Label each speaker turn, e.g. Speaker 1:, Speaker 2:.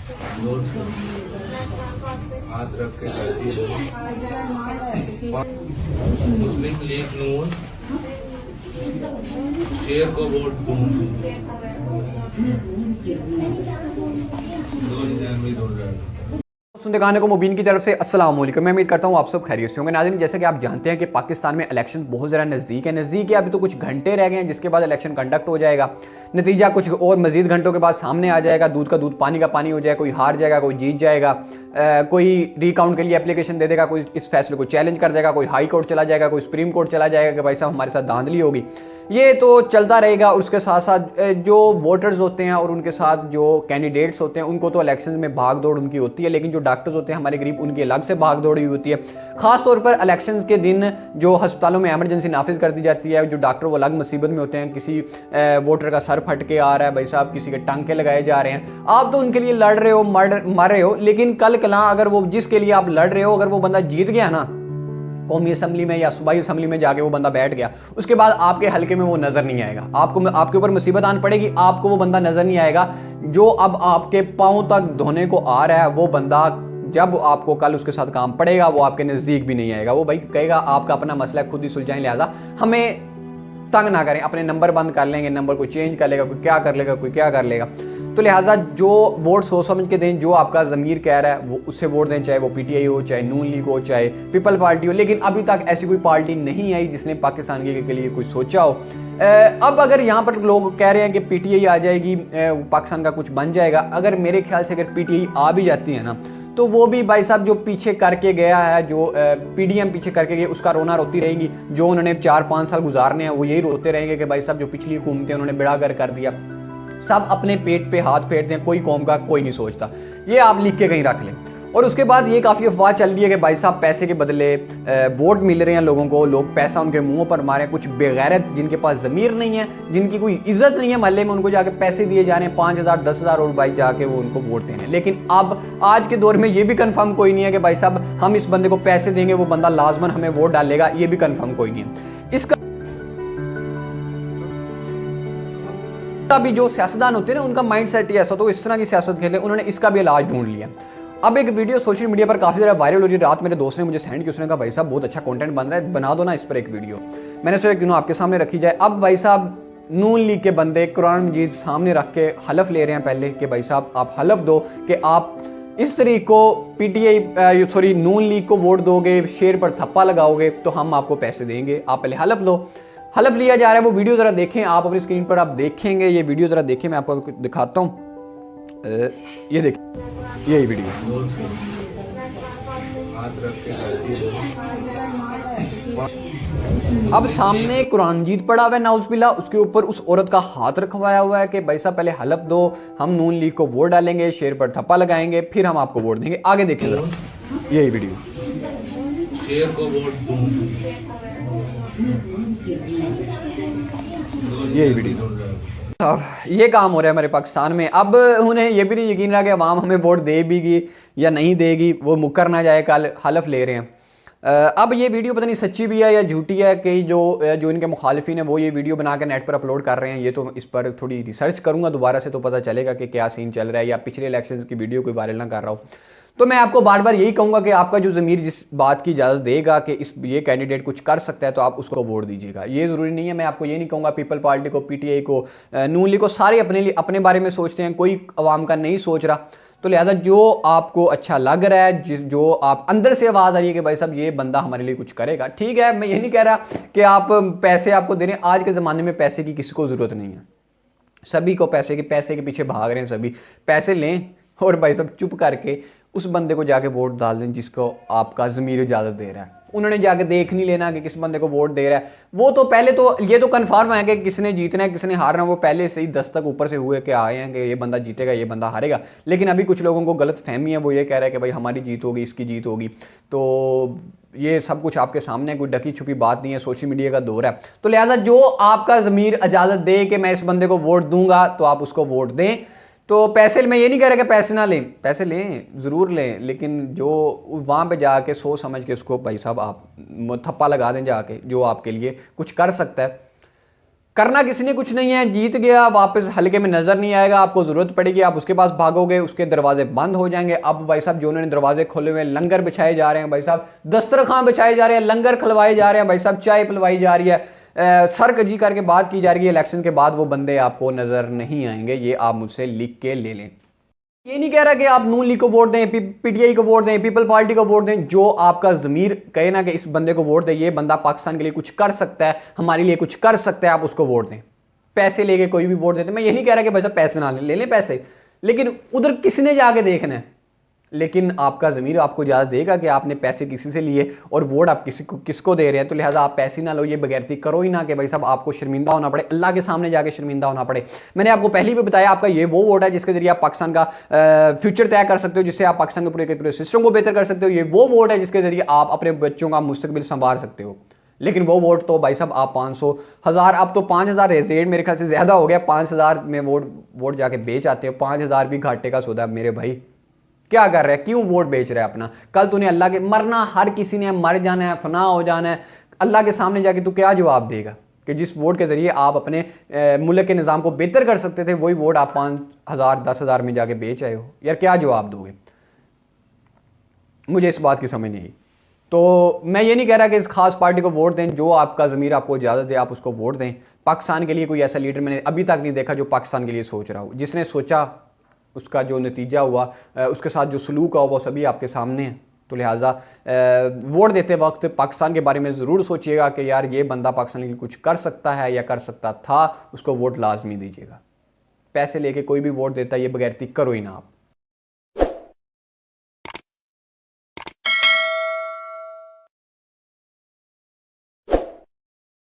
Speaker 1: जोर से हाथ रख के करती हो। मुस्लिम लीग नून शेर को वोट दूं।
Speaker 2: सुनते गाने को मुबीन की तरफ से अस्सलाम वालेकुम। मैं उम्मीद करता हूँ आप सब खैरियत से होंगे। नाज़रीन, जैसे कि आप जानते हैं कि पाकिस्तान में इलेक्शन बहुत ज़्यादा नज़दीक है। अभी तो कुछ घंटे रह गए हैं जिसके बाद इलेक्शन कंडक्ट हो जाएगा। नतीजा कुछ और मजीद घंटों के बाद सामने आ जाएगा। दूध का दूध पानी का पानी हो जाएगा। कोई हार जाएगा, कोई जीत जाएगा, कोई रिकाउंट के लिए एप्लीकेशन दे देगा, कोई इस फैसले को चैलेंज कर देगा, कोई हाई कोर्ट चला जाएगा, कोई सुप्रीम कोर्ट चला जाएगा कि भाई साहब हमारे साथ धांधली होगी। ये तो चलता रहेगा। और उसके साथ साथ जो वोटर्स होते हैं और उनके साथ जो कैंडिडेट्स होते हैं उनको तो इलेक्शन में भाग दौड़ उनकी होती है, लेकिन जो डॉक्टर्स होते हैं हमारे गरीब उनकी अलग से भाग दौड़ होती है। खास तौर पर इलेक्शन के दिन जो अस्पतालों में एमरजेंसी नाफिज कर दी जाती है, जो डॉक्टर वो अलग मुसीबत में होते हैं। किसी वोटर का सर फट के आ रहा है भाई साहब, किसी के टांके लगाए जा रहे हैं, आप तो उनके लिए लड़ रहे हो, मर रहे हो, लेकिन कल कला अगर वो जिसके लिए आप लड़ रहे हो अगर वो बंदा जीत गया ना कौमी असम्बली में या सूबाई असम्बली में जाके वो बंदा बैठ गया, उसके बाद आपके हल्के में वो नजर नहीं आएगा। आपको आपके ऊपर मुसीबत आन पड़ेगी, आपको वो बंदा नजर नहीं आएगा। जो अब आपके पांव तक धोने को आ रहा है वो बंदा जब आपको कल उसके साथ काम पड़ेगा वो आपके नजदीक भी नहीं आएगा। वो भाई कहेगा आपका अपना मसला है, खुद ही सुलझाएं, लिहाजा हमें तंग ना करें। अपने नंबर बंद कर लेंगे, नंबर को चेंज कर लेगा, कोई क्या कर लेगा, कोई क्या कर लेगा। तो लिहाजा जो वोट सोच समझ के दें, जो आपका ज़मीर कह रहा है वो उससे वोट दें, चाहे वो पीटीआई हो, चाहे नून लीग हो, चाहे पीपल पार्टी हो। लेकिन अभी तक ऐसी कोई पार्टी नहीं आई जिसने पाकिस्तान के लिए कोई सोचा हो। अब अगर यहाँ पर लोग कह रहे हैं कि पीटीआई आ जाएगी, पाकिस्तान का कुछ बन जाएगा, अगर मेरे ख्याल से अगर पीटीआई आ भी जाती है ना तो वो भी भाई साहब जो पीछे करके गया है, जो पीडीएम पीछे करके गई उसका रोना रोती रहेगी। जो उन्होंने 4-5 साल गुजारने हैं वो यही रोते रहेंगे कि भाई साहब जो पिछली हुकूमतें उन्होंने बेड़ागर कर दिया। सब अपने पेट पे हाथ फेरते हैं, कोई कौम का कोई नहीं सोचता। ये आप लिख के कहीं रख लें। और उसके बाद ये काफ़ी अफवाह चल रही है कि भाई साहब पैसे के बदले वोट मिल रहे हैं लोगों को, लोग पैसा उनके मुंहों पर मारे। कुछ बेगैरत जिनके पास ज़मीर नहीं है, जिनकी कोई इज्जत नहीं है मोहल्ले में, उनको जाके पैसे दिए जा रहे हैं 5,000 10,000 और भाई जाके वो उनको वोट देने। लेकिन अब आज के दौर में ये भी कन्फर्म कोई नहीं है कि भाई साहब हम इस बंदे को पैसे देंगे वो बंदा लाजमन हमें वोट डालेगा, ये भी कन्फर्म कोई नहीं है। इसका भी जो सियासतदान होते हैं ना उनका माइंड सेट ही ऐसा, तो इस तरह की सियासत खेले, उन्होंने इसका भी इलाज ढूंढ लिया। अब एक वीडियो सोशल मीडिया पर काफ़ी ज़्यादा वायरल हो रही है। रात मेरे दोस्त ने मुझे सेंड की, उसने कहा भाई साहब बहुत अच्छा कंटेंट बन रहा है, बना दो ना इस पर एक वीडियो। मैंने सोचा क्यों ना आपके सामने रखी जाए। अब भाई साहब नून लीग के बंदे कुरान मजीद सामने रख के हलफ ले रहे हैं पहले कि भाई साहब आप हलफ दो कि आप इस तरीक को पीटीआई नून लीग को वोट दोगे, शेर पर थप्पा लगाओगे तो हम आपको पैसे देंगे। आप पहले हलफ लो। हलफ लिया जा रहा है, वो वीडियो ज़रा देखें आप अपनी स्क्रीन पर, आप देखेंगे ये वीडियो ज़रा देखें, मैं आपको दिखाता हूँ। ये देखिए यही वीडियो।
Speaker 1: हाथ रख के करती हो।
Speaker 2: अब सामने कुरान मजीद पड़ा हुआ है नाउज़ुबिल्लाह, उसके ऊपर उस औरत का हाथ रखवाया हुआ है कि भाई साहब पहले हलफ दो, हम नून लीग को वोट डालेंगे, शेर पर थप्पा लगाएंगे, फिर हम आपको वोट देंगे। आगे देखें जरा यही वीडियो।
Speaker 1: शेर को वोट दूं।
Speaker 2: यही वीडियो। अब ये काम हो रहा है हमारे पाकिस्तान में। अब उन्हें ये भी नहीं यकीन रहा कि अवाम हमें वोट दे भी या नहीं देगी, वो मुकर ना जाए, कल हलफ ले रहे हैं। अब ये वीडियो पता नहीं सच्ची भी है या झूठी है कि जो इनके मुखालिफिन है वो ये वीडियो बना के नेट पर अपलोड कर रहे हैं। ये तो इस पर थोड़ी रिसर्च करूँगा दोबारा से तो पता चलेगा कि क्या सीन चल रहा है, या पिछले इलेक्शन की वीडियो कोई वायरल ना कर रहा हो। तो मैं आपको बार बार यही कहूँगा कि आपका जो ज़मीर जिस बात की इजाज़त देगा कि ये कैंडिडेट कुछ कर सकता है तो आप उसको वोट दीजिएगा। ये ज़रूरी नहीं है, मैं आपको ये नहीं कहूँगा पीपल पार्टी को, पीटीआई को, नून लीग को, सारे अपने बारे में सोचते हैं, कोई अवाम का नहीं सोच रहा। तो लिहाजा जो आपको अच्छा लग रहा है, जो आप अंदर से आवाज़ आ रही है कि भाई साहब ये बंदा हमारे लिए कुछ करेगा, ठीक है। मैं ये नहीं कह रहा कि आप पैसे आपको दे रहे हैं। आज के ज़माने में पैसे की किसी को ज़रूरत नहीं है, सभी को पैसे के पीछे भाग रहे हैं। सभी पैसे लें और भाई साहब चुप करके उस बंदे को जाके वोट डाल दें जिसको आपका ज़मीर इजाज़त दे रहा है। उन्होंने जाके देख नहीं लेना कि किस बंदे को वोट दे रहा है। वो तो पहले तो ये तो कन्फर्म है कि किसने जीतना है किसने हारना है, वो पहले से ही दस्तक ऊपर से हुए कि आए हैं कि ये बंदा जीतेगा, ये बंदा हारेगा। लेकिन अभी कुछ लोगों को गलत फहमी है, वो ये कह रहा है कि भाई हमारी जीत होगी, इसकी जीत होगी। तो ये सब कुछ आपके सामने, कोई ढकी छुपी बात नहीं है, सोशल मीडिया का दौर है। तो लिहाजा जो आपका ज़मीर इजाज़त दे कि मैं इस बंदे को वोट दूंगा तो आप उसको वोट दें। तो पैसे, मैं ये नहीं कह रहा कि पैसे ना लें, पैसे लें ज़रूर लें, लेकिन जो वहाँ पे जाके सोच समझ के उसको भाई साहब आप थप्पा लगा दें जाके, जो आपके लिए कुछ कर सकता है। करना किसी ने कुछ नहीं है, जीत गया, वापस हल्के में नजर नहीं आएगा, आपको जरूरत पड़ेगी, आप उसके पास भागोगे, उसके दरवाजे बंद हो जाएंगे। अब भाई साहब जो उन्होंने दरवाजे खोले हुए हैं, लंगर बिछाए जा रहे हैं भाई साहब, दस्तरखान बिछाए जा रहे हैं, लंगर खिलवाए जा रहे हैं भाई साहब, चाय पिलवाई जा रही है, सर कजी करके बात की जा रही है। इलेक्शन के बाद वो बंदे आपको नजर नहीं आएंगे, ये आप मुझसे लिख के ले लें। ये नहीं कह रहा कि आप नून लीग को वोट दें, पीटीआई को वोट दें, पीपल पार्टी को वोट दें, जो आपका ज़मीर कहे ना कि इस बंदे को वोट दें, ये बंदा पाकिस्तान के लिए कुछ कर सकता है, हमारे लिए कुछ कर सकता है, आप उसको वोट दें। पैसे लेके कोई भी वोट देते, मैं ये नहीं कह रहा कि भाई साहब पैसे ना ले लें पैसे, लेकिन उधर किसने जाके देखना है। लेकिन आपका ज़मीर आपको ज़्यादा देगा कि आपने पैसे किसी से लिए और वोट आप किसको दे रहे हैं, तो लिहाजा आप पैसे ना लो, ये बगैरती करो ही ना कि भाई साहब आपको शर्मिंदा होना पड़े, अल्लाह के सामने जाके शर्मिंदा होना पड़े। मैंने आपको पहले भी बताया, आपका ये वो वोट है जिसके जरिए आप पाकिस्तान का फ्यूचर तय कर सकते हो, जिससे आप पाकिस्तान के पूरे सिस्टम को बेहतर कर सकते हो। ये वो वोट है जिसके जरिए आप अपने बच्चों का मुस्तकबिल संवार सकते हो। लेकिन वो वोट तो भाई साहब आप 500 हज़ार, अब तो 5,000 रेट मेरे ख्याल से ज़्यादा हो गया, 5,000 में वोट जाके बेच आते हो। 5,000 भी घाटे का सौदा मेरे भाई, क्या कर रहा है, क्यों वोट बेच रहा है अपना। कल तूने अल्लाह के, मरना हर किसी ने, मर जाना है, फना हो जाना है, अल्लाह के सामने जाके तू क्या जवाब देगा कि जिस वोट के जरिए आप अपने मुल्क के निज़ाम को बेहतर कर सकते थे, वही वोट आप 5,000 10,000 में जाके बेच आए हो। यार क्या जवाब दोगे, मुझे इस बात की समझ नहीं आई। तो मैं ये नहीं कह रहा कि इस खास पार्टी को वोट दें, जो आपका ज़मीर आपको इजाज़त दे आप उसको वोट दें। पाकिस्तान के लिए कोई ऐसा लीडर मैंने अभी तक नहीं देखा जो पाकिस्तान के लिए सोच रहा हो। जिसने सोचा उसका जो नतीजा हुआ, उसके साथ जो सलूक हुआ, वो सभी आपके सामने है। तो लिहाजा वोट देते वक्त पाकिस्तान के बारे में ज़रूर सोचिएगा कि यार ये बंदा पाकिस्तान के लिए कुछ कर सकता है या कर सकता था, उसको वोट लाजमी दीजिएगा। पैसे लेके कोई भी वोट देता है, ये बगैरती करो ही ना आप।